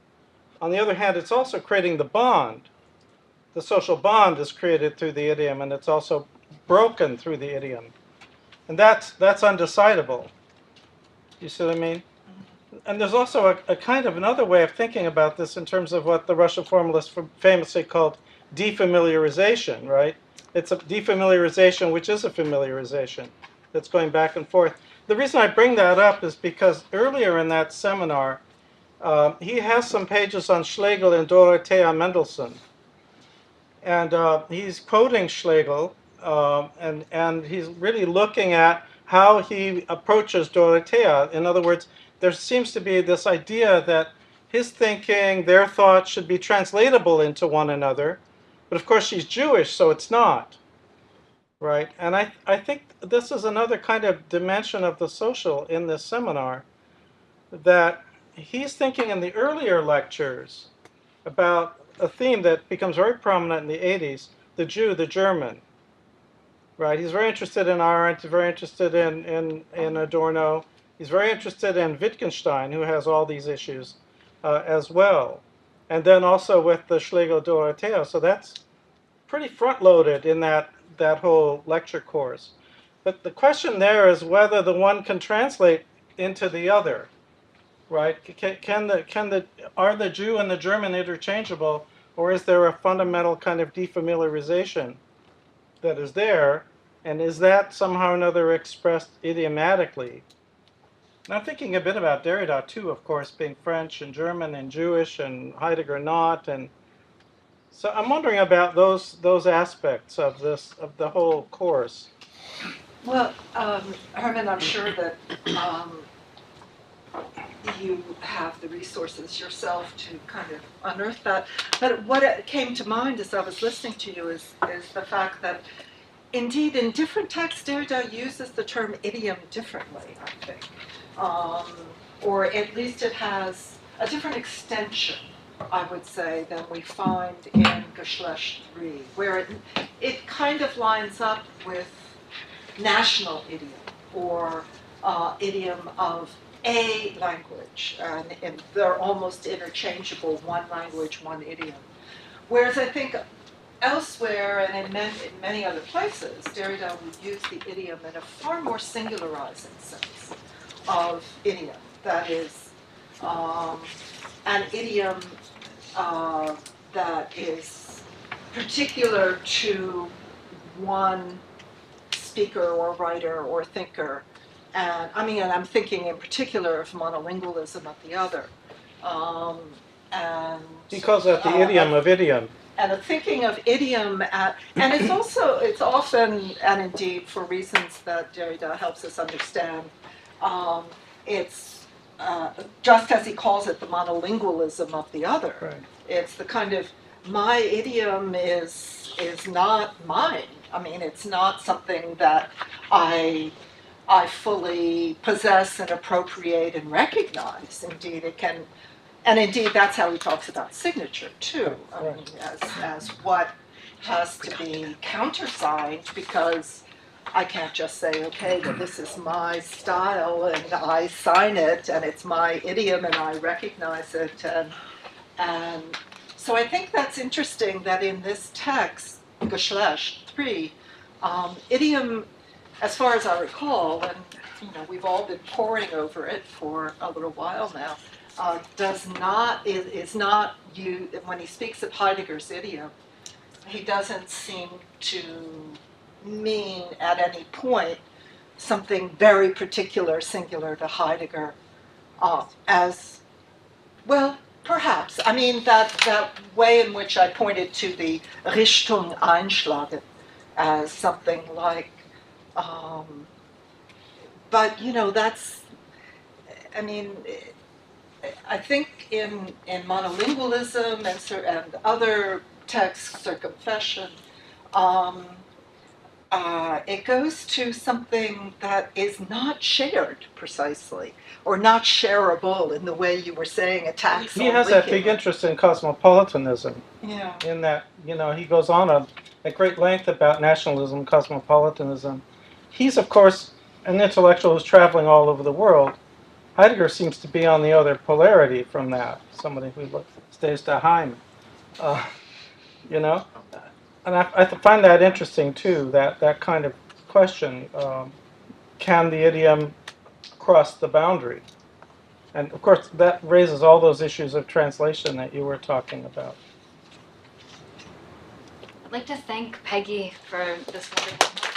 On the other hand, it's also creating the bond. The social bond is created through the idiom, and it's also broken through the idiom. And that's undecidable. You see what I mean? And there's also a kind of another way of thinking about this in terms of what the Russian formalists famously called defamiliarization, right? It's a defamiliarization which is a familiarization that's going back and forth. The reason I bring that up is because earlier in that seminar, he has some pages on Schlegel and Dorothea Mendelssohn. And he's quoting Schlegel, and he's really looking at how he approaches Dorothea. In other words, there seems to be this idea that his thinking, their thoughts should be translatable into one another. But of course, she's Jewish, so it's not. Right? And I think this is another kind of dimension of the social in this seminar. that he's thinking in the earlier lectures about a theme that becomes very prominent in the 80s, the Jew, the German. Right? He's very interested in Arendt, very interested in Adorno. He's very interested in Wittgenstein, who has all these issues as well. And then also with the Schlegel-Dorothea. So that's pretty front-loaded in that whole lecture course. But the question there is whether the one can translate into the other. Right? Are the Jew and the German interchangeable, or is there a fundamental kind of defamiliarization that is there, and is that somehow or another expressed idiomatically? And I'm thinking a bit about Derrida too, of course, being French and German and Jewish, and Heidegger not, and so I'm wondering about those aspects of the whole course. Well, Herman, I'm sure that you have the resources yourself to kind of unearth that. But what came to mind as I was listening to you is the fact that, indeed, in different texts, Derrida uses the term idiom differently, I think. Or at least it has a different extension, I would say, than we find in Geschlecht III, where it kind of lines up with national idiom, or idiom of a language, and they're almost interchangeable, one language, one idiom. Whereas I think elsewhere, and in many other places, Derrida would use the idiom in a far more singularizing sense of idiom. That is, an idiom that is particular to one speaker or writer or thinker. And I'm thinking in particular of monolingualism of the other. And He calls that the idiom of idiom. And thinking of idiom and it's often, and indeed for reasons that Derrida helps us understand, it's just as he calls it, the monolingualism of the other. Right. It's the kind of, my idiom is not mine. It's not something that I fully possess and appropriate and recognize. Indeed, it can, and indeed that's how he talks about signature too. As what has to be countersigned, because I can't just say, okay, well, this is my style and I sign it and it's my idiom and I recognize it. And so I think that's interesting that in this text, Geschlecht III, idiom, as far as I recall, and we've all been poring over it for a little while now, is not you when he speaks of Heidegger's idiom, he doesn't seem to mean at any point something very particular, singular to Heidegger, as well. Perhaps. That way in which I pointed to the Richtung einschlagen as something like, but that's, I think in monolingualism and other texts, circumfession, it goes to something that is not shared precisely, or not shareable in the way you were saying attacks. He has that big interest in cosmopolitanism. Yeah. In that, he goes on at great length about nationalism, cosmopolitanism. He's, of course, an intellectual who's traveling all over the world. Heidegger seems to be on the other polarity from that, somebody who stays daheim. And I find that interesting too, that kind of question, can the idiom cross the boundary? And of course that raises all those issues of translation that you were talking about. I'd like to thank Peggy for this wonderful